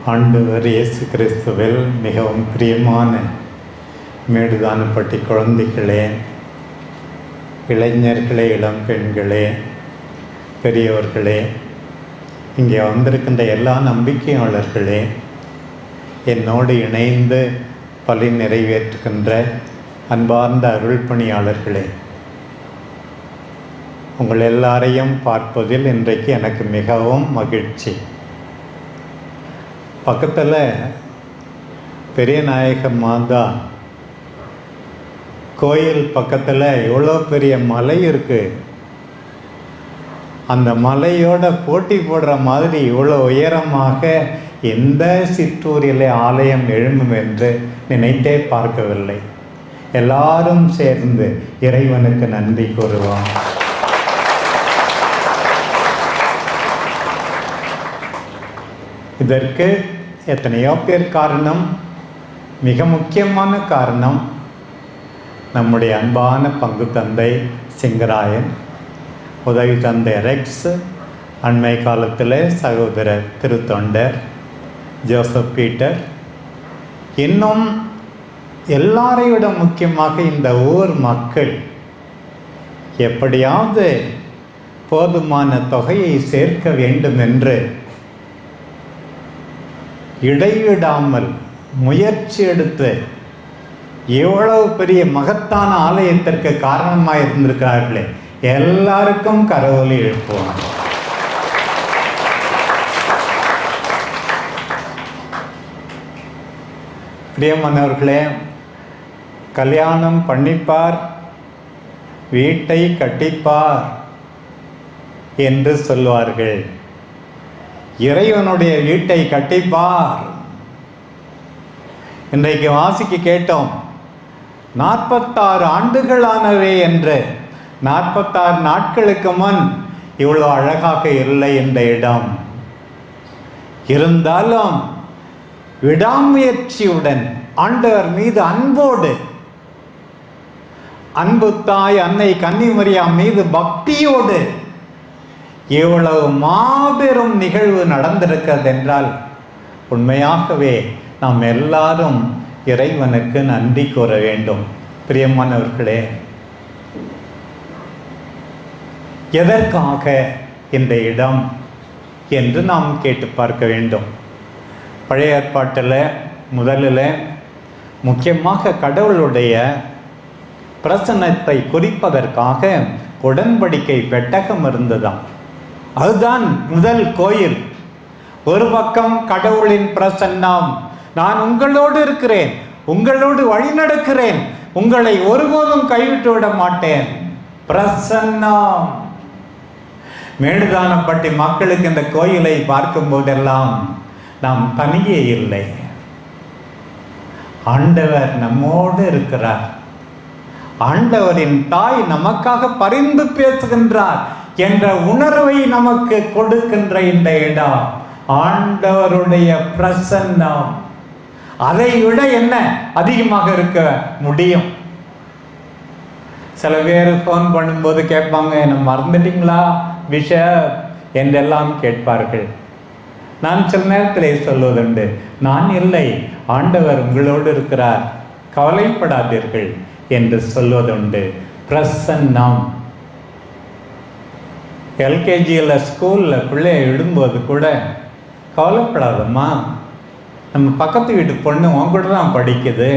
ஆண்டவர் இயேசு கிறிஸ்துவில் மிகவும் பிரியமான மேடுதானப்பட்டி குழந்தைகளே, இளைஞர்களே, இளம் பெண்களே, பெரியவர்களே, இங்கே வந்திருக்கின்ற எல்லா நம்பிக்கையாளர்களே, என்னோடு இணைந்து பலி நிறைவேற்றுகின்ற அன்பார்ந்த அருள் பணியாளர்களே, உங்கள் எல்லாரையும் பார்ப்பதில் இன்றைக்கு எனக்கு மிகவும் மகிழ்ச்சி. பக்கத்தில் பெரியநாயக மாதா கோயில் பக்கத்தில் எவ்வளோ பெரிய மலை இருக்குது. அந்த மலையோட போட்டி போடுற மாதிரி இவ்வளோ உயரமாக எந்த சிற்றூரில் ஆலயம் எழும்பும் என்று நினைத்தே பார்க்கவில்லை. எல்லாரும் சேர்ந்து இறைவனுக்கு நன்றி கூறுவோம். இதற்கு எத்தனையோ பேர் காரணம். மிக முக்கியமான காரணம் நம்முடைய அன்பான பங்கு தந்தை சிங்கராயன், உதவி தந்தை ரெக்ஸ், அண்மை காலத்தில் சகோதரர் திருத்தொண்டர் ஜோசப் பீட்டர், இன்னும் எல்லாரையோட முக்கியமாக இந்த ஊர் மக்கள் எப்படியாவது போதுமான தொகையை சேர்க்க வேண்டும் என்று இடைவிடாமல் முயற்சி எடுத்து எவ்வளவு பெரிய மகத்தான ஆலயத்திற்கு காரணமாக இருந்திருக்கிறார்களே, எல்லாருக்கும் கரவொலி எழுப்புவோம். பிரியமானவர்களே, கல்யாணம் பண்ணிப்பார், வீட்டை கட்டிப்பார் என்று சொல்வார்கள். இறைவனுடைய வீட்டை கட்டிப்பார். இன்றைக்கு வாசிக்க கேட்டோம், 46 ஆண்டுகளானவே என்று. 46 நாட்களுக்கு முன் இவ்வளோ அழகாக இல்லை இந்த இடம். இருந்தாலும் விடாமுயற்சியுடன் ஆண்டவர் மீது அன்போடு, அன்பு தாய் அன்னை கன்னிமரியா மீது பக்தியோடு இவ்வளவு மாபெரும் நிகழ்வு நடந்திருக்கிறது என்றால் உண்மையாகவே நாம் எல்லாரும் இறைவனுக்கு நன்றி கூற வேண்டும். பிரியமானவர்களே, எதற்காக இந்த இடம் என்று நாம் கேட்டு பார்க்க வேண்டும். பழைய ஏற்பாட்டில் முதலில் முக்கியமாக கடவுளுடைய பிரசன்னத்தை குறிப்பதற்காக உடன்படிக்கை பெட்டகம் இருந்ததாம். அதுதான் முதல் கோயில். ஒரு பக்கம் கடவுளின் பிரசன்னம், நான் உங்களோடு இருக்கிறேன், உங்களோடு வழி நடக்கிறேன், உங்களை ஒருபோதும் கைவிட்டு விட மாட்டேன், பிரசன்னம். மேடுதானப்பட்டி மக்களுக்கு இந்த கோயிலை பார்க்கும் போதெல்லாம் நாம் தனியே இல்லை, ஆண்டவர் நம்மோடு இருக்கிறார், ஆண்டவரின் தாய் நமக்காக பரிந்து பேசுகின்றார் என்ற உணர்வை நமக்கு கொடுக்கின்ற இந்த இடம் ஆண்டவருடைய பிரசன்னம். அதை விட என்ன அதிகமாக இருக்க முடியும்? சில பேர் ஃபோன் பண்ணும்போது கேட்பாங்க, என்ன மறந்துட்டீங்களா பிஷப் என்றெல்லாம் கேட்பார்கள். நான் சில நேரத்தில் சொல்வதுண்டு, நான் இல்லை, ஆண்டவர் உங்களோடு இருக்கிறார், கவலைப்படாதீர்கள் என்று சொல்வதுண்டு. பிரசன்னம். எல்கேஜியில் ஸ்கூலில் பிள்ளைய விடும்போது கூட, கவலைப்படாதம்மா, நம்ம பக்கத்து வீட்டு பொண்ணு உன் கூட தான் படிக்குது,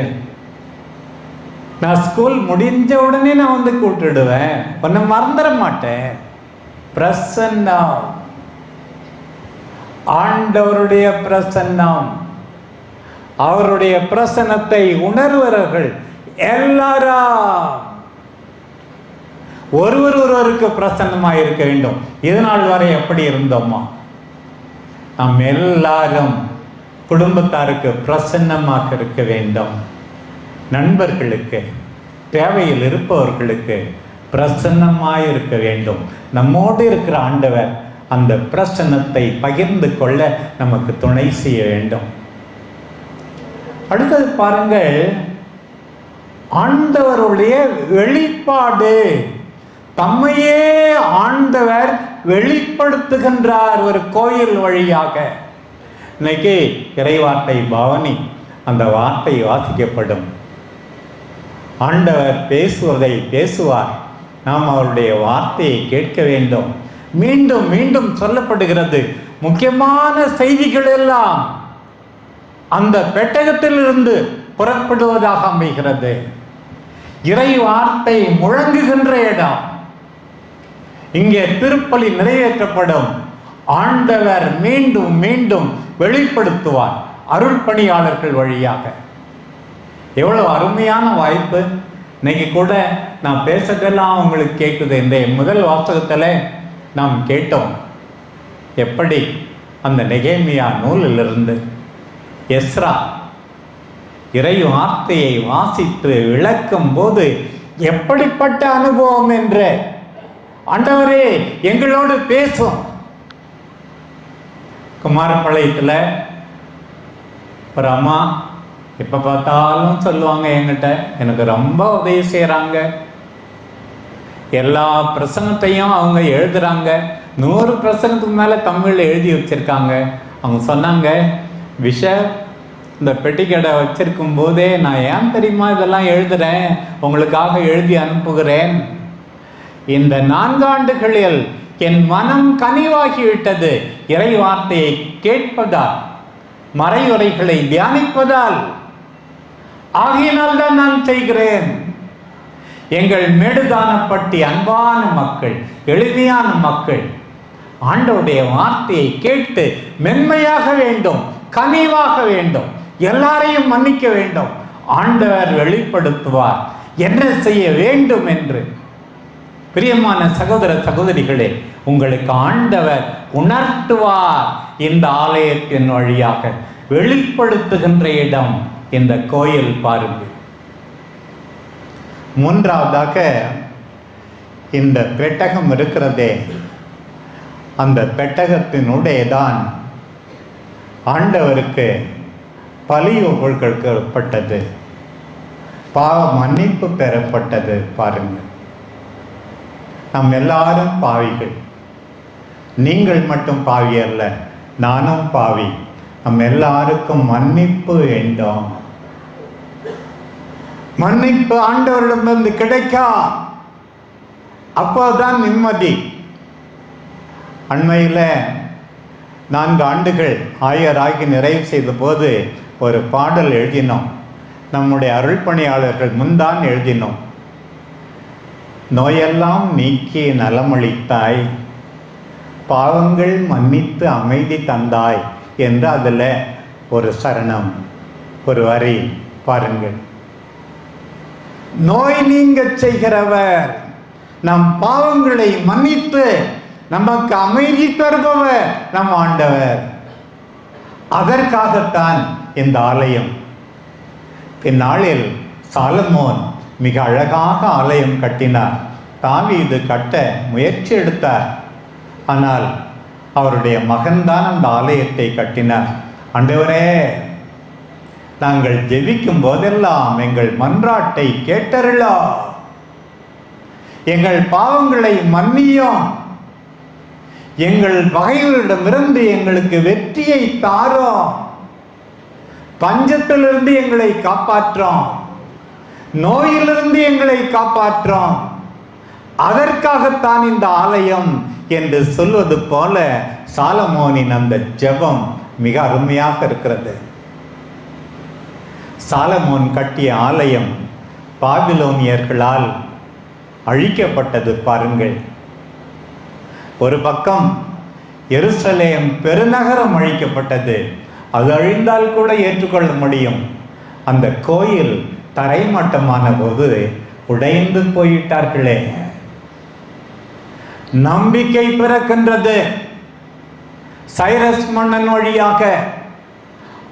நான் ஸ்கூல் முடிஞ்ச உடனே நான் வந்து கூப்பிட்டுடுவேன், உன்னை மறந்துட மாட்டேன். பிரசன்னம், ஆண்டவருடைய பிரசன்னம். அவருடைய பிரசன்னத்தை உணர்வர்கள் எல்லாரும் ஒருவருக்கு பிரசன்னமாக இருக்க வேண்டும். இதனால் வரை எப்படி இருந்தோமா? நாம் எல்லாரும் குடும்பத்தாருக்கு பிரசன்னமாக இருக்க வேண்டும். நண்பர்களுக்கு, தேவையில் இருப்பவர்களுக்கு பிரசன்னமாக இருக்க வேண்டும். நம்மோடு இருக்கிற ஆண்டவர் அந்த பிரசன்னத்தை பகிர்ந்து கொள்ள நமக்கு துணை செய்ய வேண்டும். அடுத்தது பாருங்கள், ஆண்டவருடைய வெளிப்பாடு. தம்மையே ஆண்டவர் வெளிப்படுத்துகின்றார் ஒரு கோயில் வழியாக. இன்னைக்கு இறைவார்த்தை பவனி அந்த வார்த்தை வாசிக்கப்படும். ஆண்டவர் பேசுவதை பேசுவார், நாம் அவருடைய வார்த்தையை கேட்க வேண்டும். மீண்டும் மீண்டும் சொல்லப்படுகிறது. முக்கியமான செய்திகள் எல்லாம் அந்த பெட்டகத்திலிருந்து புறப்படுவதாக அமைகிறது. இறை வார்த்தை முழங்குகின்ற இடம். இங்கே திருப்பலி நிறைவேற்றப்படும். ஆண்டவர் மீண்டும் மீண்டும் வெளிப்படுத்துவார் அருள் பணியாளர்கள் வழியாக. எவ்வளவு அருமையான வாய்ப்பு! இன்னைக்கு கூட நான் பேசுறதெல்லாம் உங்களுக்கு கேட்குது. இந்த முதல் வாசகத்தில் நாம் கேட்டோம் எப்படி அந்த நெகேமியா நூலிலிருந்து எஸ்ரா இறை வார்த்தையை வாசித்து விளக்கும் போது எப்படிப்பட்ட அனுபவம் என்று, ஆண்டவரே எங்களோடு பேசும். குமாரபாளையத்தில் ஒரு அம்மா எப்போ பார்த்தாலும் சொல்லுவாங்க என்கிட்ட, எனக்கு ரொம்ப உதவி செய்கிறாங்க, எல்லா பிரசங்கத்தையும் அவங்க எழுதுகிறாங்க, 100 பிரசங்கத்துக்கு மேலே தமிழில் எழுதி வச்சுருக்காங்க. அவங்க சொன்னாங்க, இந்த பெட்டி கடை வச்சிருக்கும் போதே நான் ஏன் தெரியுமா இதெல்லாம் எழுதுகிறேன், உங்களுக்காக எழுதி அனுப்புகிறேன். இந்த 4 ஆண்டுகளில் என் மனம் கனிவாகிவிட்டது. இறை வார்த்தையை கேட்பதால், மறையுரைகளை தியானிப்பதால். ஆகையினால் தான் நான் செய்கிறேன். எங்கள் மேடுதானப்பட்டி அன்பான மக்கள், எளிமையான மக்கள் ஆண்டவருடைய வார்த்தையை கேட்டு மென்மையாக வேண்டும், கனிவாக வேண்டும், எல்லாரையும் மன்னிக்க வேண்டும். ஆண்டவர் வெளிப்படுத்துவார் என்ன செய்ய வேண்டும் என்று. பிரியமான சகோதர சகோதரிகளே, உங்களுக்கு ஆண்டவர் உணர்த்துவார். இந்த ஆலயத்தின் வழியாக வெளிப்படுத்துகின்ற இடம் இந்த கோயில் பாருங்கள். மூன்றாவதாக இந்த பெட்டகம் இருக்கிறதே, அந்த பெட்டகத்தினுடைய தான் ஆண்டவருக்கு பலி கொடுக்கப்பட்டது, பாவ மன்னிப்பு பெறப்பட்டது. பாருங்கள், நாம் எல்லாரும் பாவிகள். நீங்கள் மட்டும் பாவி அல்ல, நானும் பாவி. நம் எல்லாருக்கும் மன்னிப்பு வேண்டும். மன்னிப்பு ஆண்டவரிடமிருந்து கிடைக்கா, அப்போதான் நிம்மதி. அண்மையில் 4 ஆண்டுகள் ஆயராகி நிறைவு செய்த போது ஒரு பாடல் எழுதினோம். நம்முடைய அருள் பணியாளர்கள் முன்தான் எழுதினோம். நோயெல்லாம் நீக்கி நலமளித்தாய், பாவங்கள் மன்னித்து அமைதி தந்தாய் என்று அதில் ஒரு சரணம், ஒரு வரி பாருங்கள். நோய் நீங்க செய்கிறவர், நம் பாவங்களை மன்னித்து நமக்கு அமைதி தருபவர் நம் ஆண்டவர். அதற்காகத்தான் இந்த ஆலயம். இந்நாளில் சாலமோன் மிக அழகாக ஆலயம் கட்டினார். தாவீது கட்ட முயற்சி எடுத்தார். ஆனால் அவருடைய மகன்தான் அந்த ஆலயத்தை கட்டினார். ஆண்டவரே, நாங்கள் ஜெபிக்கும் போதெல்லாம் எங்கள் மன்றாட்டை கேட்டருளா, எங்கள் பாவங்களை மன்னியும், எங்கள் பகைவரிடமிருந்து எங்களுக்கு வெற்றியை தாரோம், பஞ்சத்திலிருந்து எங்களை காப்பாற்றோம், நோயிலிருந்து எங்களை காப்பாற்றோம். அதற்காகத்தான் இந்த ஆலயம் என்று சொல்வது போல சாலமோனின் அந்த ஜெபம் மிக அருமையாக இருக்கிறது. சாலமோன் கட்டிய ஆலயம் பாபிலோனியர்களால் அழிக்கப்பட்டது. பாருங்கள், ஒரு பக்கம் எருசலேம் பெருநகரம் அழிக்கப்பட்டது. அது அழிந்தால் கூட ஏற்றுக்கொள்ள முடியும். அந்த கோயில் தரைமட்டமான போது உடைந்து போயிட்டார்களே. நம்பிக்கை பிறக்கின்றது. சைரஸ் மன்னன் வழியாக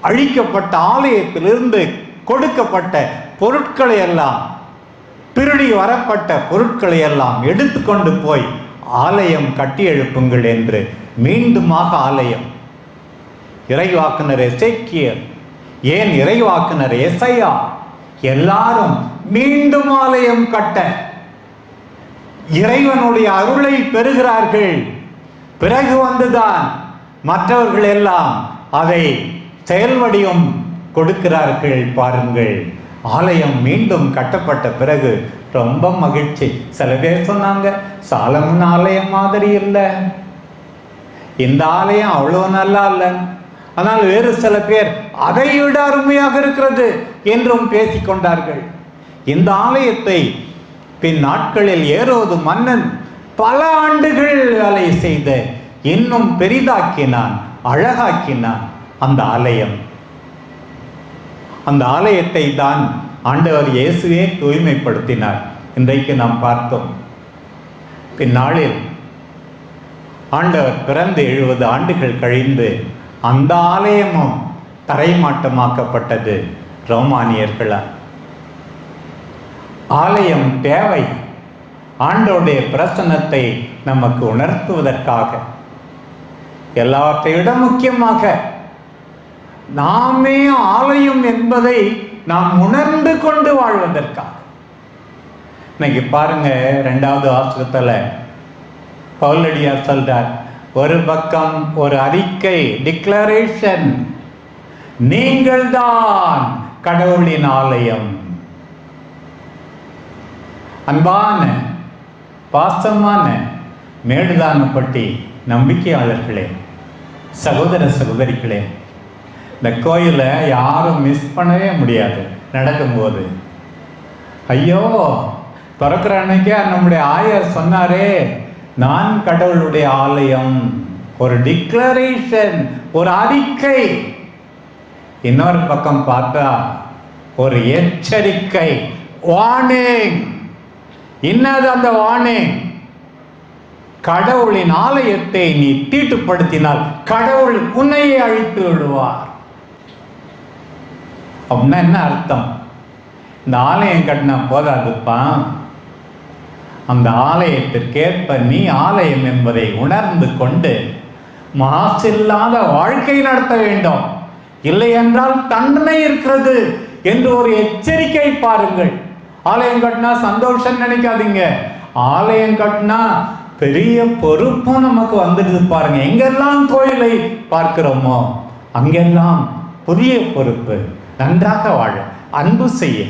அழிக்கப்பட்ட ஆலயத்திலிருந்து கொடுக்கப்பட்ட பொருட்களை எல்லாம், திருடி வரப்பட்ட பொருட்களை எல்லாம் எடுத்துக்கொண்டு போய் ஆலயம் கட்டி எழுப்புங்கள் என்று மீண்டுமாக ஆலயம். இறைவாக்குனர் எசேக்கியேல், ஏன் இறைவாக்குனர் எசையா, எல்லாரும் மீண்டும் ஆலயம் கட்ட இறைவனுடைய அருளை பெறுகிறார்கள். பிறகு வந்துதான் மற்றவர்கள் எல்லாம் அதை செயல் வடிவம் கொடுக்கிறார்கள் பாருங்கள். ஆலயம் மீண்டும் கட்டப்பட்ட பிறகு ரொம்ப மகிழ்ச்சி. சில பேர் சொன்னாங்க, சாலமன் ஆலயம் மாதிரி இல்லை, இந்த ஆலயம் அவ்வளோ நல்லா இல்லை. ஆனால் வேறு சில பேர் அதை விட அருமையாக இருக்கிறது என்றும் பேசிக்கொண்டார்கள். இந்த ஆலயத்தை பின் நாட்களில் ஏரோது மன்னன் பல ஆண்டுகள் வேலை செய்த இன்னும் பெரிதாக்கினான், அழகாக்கினான் அந்த ஆலயம். அந்த ஆலயத்தை தான் ஆண்டவர் இயேசுவே தூய்மைப்படுத்தினார். இன்றைக்கு நாம் பார்த்தோம். பின்னாளில் ஆண்டவர் பிறந்து 70 ஆண்டுகள் கழிந்து அந்த ஆலயமும் தரைமாட்டமாக்கப்பட்டது ரோமானியர்களால். ஆலயம் தேவை, ஆண்டவருடைய பிரசன்னத்தை நமக்கு உணர்த்துவதற்காக. எல்லாவற்றை விட முக்கியமாக நாமே ஆலயம் என்பதை நாம் உணர்ந்து கொண்டு வாழ்வதற்காக. இன்னைக்கு பாருங்க, 2வது வாசகத்துல பவுலடியார் சொல்றார், ஒரு பக்கம் ஒரு அறிக்கை, டிக்ளரேஷன், நீங்கள் தான் கடவுளின் ஆலயம். அன்பான பாசமான மேடுதானப்பட்டி நம்பிக்கையாளர்களே, சகோதர சகோதரிகளே, இந்த கோயிலை யாரும் மிஸ் பண்ணவே முடியாது. நடக்கும்போது ஐயோ, பிறக்கிற அன்னைக்கே நம்முடைய ஆயர் சொன்னாரே, நான் கடவுளுடைய ஆலயம். ஒரு டிக்ளரேஷன், ஒரு அறிக்கை. இன்னொரு பக்கம் பார்த்தா ஒரு எச்சரிக்கை, வார்னிங். என்னது அந்த வார்னிங்? கடவுளின் ஆலயத்தை நீ தீட்டுப்படுத்தினால் கடவுள் உன்னையே அழித்து விடுவார். அப்படின்னா என்ன அர்த்தம்? இந்த ஆலயம் கட்டினா போதாதுப்பா, அந்த ஆலயத்திற்கேற்ப நீ ஆலயம் என்பதை உணர்ந்து கொண்டு மாசில்லாத வாழ்க்கை நடத்த வேண்டும். இல்லை என்றால் தண்டனை இருக்கிறது என்று ஒரு எச்சரிக்கை. பாருங்கள், ஆலயம் கட்டினா சந்தோஷம் நினைக்காதீங்க. ஆலயம் கட்டினா பெரிய பொறுப்பும் நமக்கு வந்துடுது. பாருங்க, எங்கெல்லாம் கோயிலை பார்க்கிறோமோ அங்கெல்லாம் புதிய பொறுப்பு. நன்றாக வாழ, அன்பு செய்ய,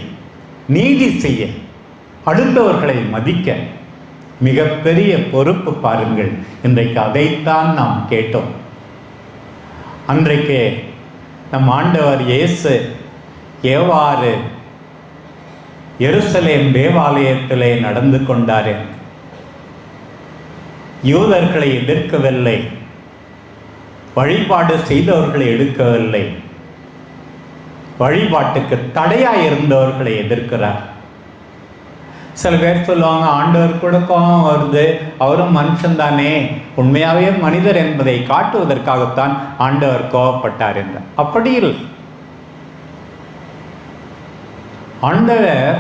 நீதி செய்ய, அடுத்தவர்களை மதிக்க மிகப்பெரிய பொறுப்பு. பாருங்கள், இன்றைக்கு அதைத்தான் நாம் கேட்டோம். அன்றைக்கு நம் ஆண்டவர் இயேசு எவ்வாறு எருசலேம் தேவாலயத்திலே நடந்து கொண்டார்? யூதர்களை எதிர்க்கவில்லை, வழிபாடு செய்தவர்களை எடுக்கவில்லை, வழிபாட்டுக்கு தடையாய் இருந்தவர்களை எதிர்க்கிறார். சில பேர் சொல்லுவாங்க, ஆண்டவர் கூட கோபம் வருது, அவரும் மனுஷன் தானே, உண்மையாவே மனிதர் என்பதை காட்டுவதற்காகத்தான் ஆண்டவர் கோபப்பட்டார் என்றார். அப்படி இல்லை. ஆண்டவர்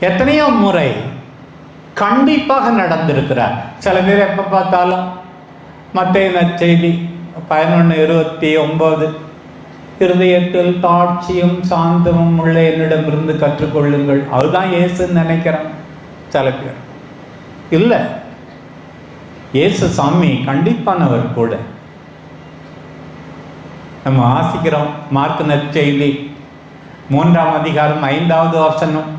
எத்தனையோ முறை கண்டிப்பாக நடந்திருக்கிறார். சில பேர் எப்ப பார்த்தாலும் மத்தேயு நற்செய்தி 11:29 இருதயத்தில் தாட்சியும் சாந்தமும் உள்ள என்னிடமிருந்து கற்றுக்கொள்ளுங்கள், அதுதான் இயேசுன்னு நினைக்கிறேன். சில பேர் இல்லை, இயேசு சாமி கண்டிப்பானவர் கூட. நம்ம வாசிக்கிறோம் மார்க் நற்செய்தி 3ஆம் அதிகாரம் 5வது வசனம்.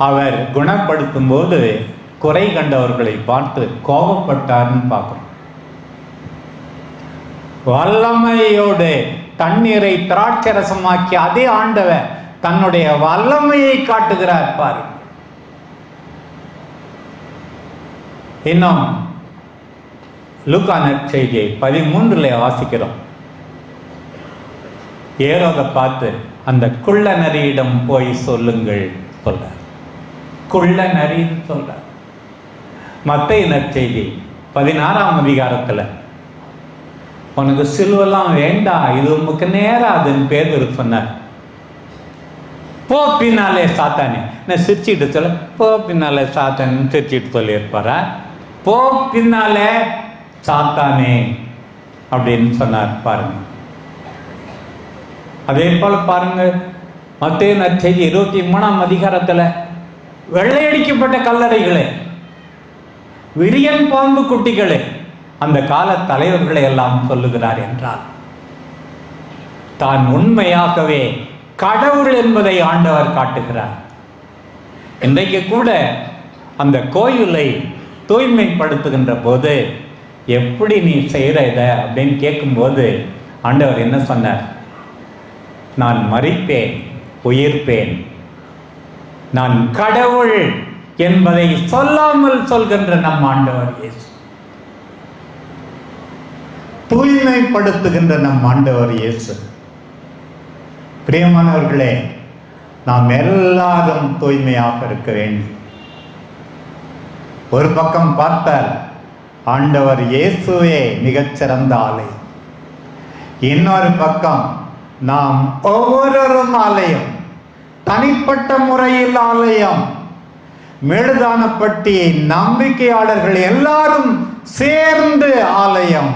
அவர் குணப்படுத்தும் போது குறை கண்டவர்களை பார்த்து கோபப்பட்டார்னு பார்க்கிறோம். வல்லமையோடு தண்ணீரை திராட்சரசமாக்கி அதே ஆண்டவர் தன்னுடைய வல்லமையை காட்டுகிறார். பாரு, இன்னும் லூக்கா நற்செய்தியை 13 வாசிக்கிறோம். ஏரோதை பார்த்து அந்த குள்ள நரியிடம் போய் சொல்லுங்கள் சொல்ற, குள்ள நரின்னு சொல்ற. மத்தேயு நற்செய்தி 16ஆம் அதிகாரத்துல, உனக்கு சிலுவெல்லாம் வேண்டாம், இது உமக்கு நேராதுன்னு பேதுரு சொன்னார். போ பின்னாலே சாத்தானே, நான் சிரிச்சுட்டு சொல்ல, போ பின்னாலே சாத்தானு சிரிச்சுட்டு சொல்லியிருப்பாரா? போ பின்னாலே சாத்தானே அப்படின்னு சொன்னார். பாருங்க, அதே போல பாருங்க மத்தேயு நற்செய்தி 23ஆம் அதிகாரத்துல, வெள்ளையடிக்கப்பட்ட கல்லறைகளே, விரியன் பாம்பு குட்டிகளே, அந்த கால தலைவர்களை எல்லாம் சொல்லுகிறார் என்றால், தான் உண்மையாகவே கடவுள் என்பதை ஆண்டவர் காட்டுகிறார். இன்றைக்கு கூட அந்த கோயிலை தூய்மைப்படுத்துகின்ற போது, எப்படி நீ செய்கிற இதை அப்படின்னு கேட்கும்போது ஆண்டவர் என்ன சொன்னார்? நான் மரிப்பேன், உயிர்ப்பேன், நான் கடவுள் என்பதை சொல்லாமல் சொல்கின்ற நம் ஆண்டவர் இயேசு, தூய்மைப்படுத்துகின்ற நம் ஆண்டவர் இயேசு. பிரியமானவர்களே, நாம் எல்லாரும் தூய்மையாக இருக்க வேண்டும். ஒரு பக்கம் பார்த்தால் ஆண்டவர் இயேசுவே மிகச்சிறந்த ஆலயம். இன்னொரு பக்கம் நாம் ஒவ்வொருவரும் ஆலயம், தனிப்பட்ட முறையில் ஆலயம். மெழுதானப்பட்டி நம்பிக்கையாளர்கள் எல்லாரும் சேர்ந்து ஆலயம்.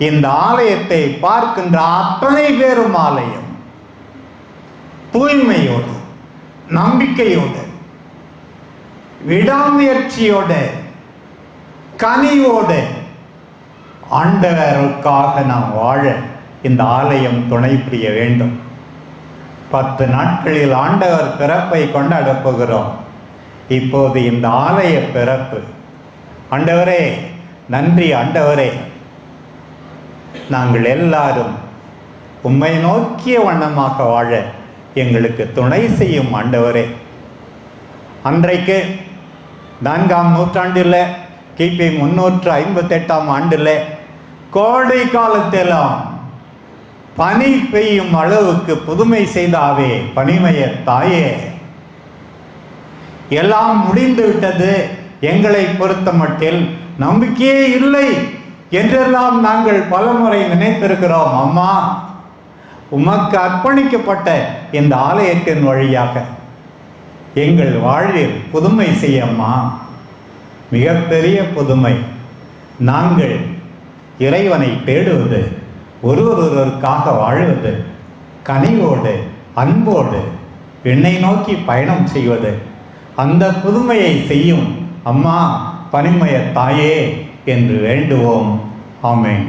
இந்த ஆலயத்தை பார்க்கின்ற அத்தனை பேரும் ஆலயம். தூய்மையோடு, நம்பிக்கையோடு, விடாமுயற்சியோடு, கனிவோடு ஆண்டவருக்காக நாம் வாழ இந்த ஆலயம் துணை புரிய வேண்டும். 10 நாட்களில் ஆண்டவர் பிறப்பை கொண்டாடப் போகிறோம். இப்போது இந்த ஆலய பிறப்பு, ஆண்டவரே நன்றி ஆண்டவரே, நாங்கள் எல்லாரும் உம்மை நோக்கிய வண்ணமாக வாழ எங்களுக்கு துணை செய்யும் ஆண்டவரே. அன்றைக்கு 4ஆம் நூற்றாண்டில் கிபி 358ஆம் ஆண்டில் கோடை காலத்திலும் பனி பெய்யும் அளவுக்கு புதுமை செய்தாவே பனிமய தாயே, எல்லாம் முடிந்து விட்டது, எங்களை பொறுத்த மட்டில் நம்பிக்கையே இல்லை என்றெல்லாம் நாங்கள் பலமுறை நினைத்திருக்கிறோம். அம்மா, உமக்கு அர்ப்பணிக்கப்பட்ட இந்த ஆலயத்தின் வழியாக எங்கள் வாழ்வில் புதுமை செய்யம்மா. மிகப்பெரிய புதுமை. நாங்கள் இறைவனை தேடுவது, ஒருவருக்காக வாழ்வது, கனிவோடு அன்போடு என்னை நோக்கி பயணம் செய்வது, அந்த புதுமையை செய்யும் அம்மா பனிமய தாயே என்று வேண்டுவோம். ஆமென்.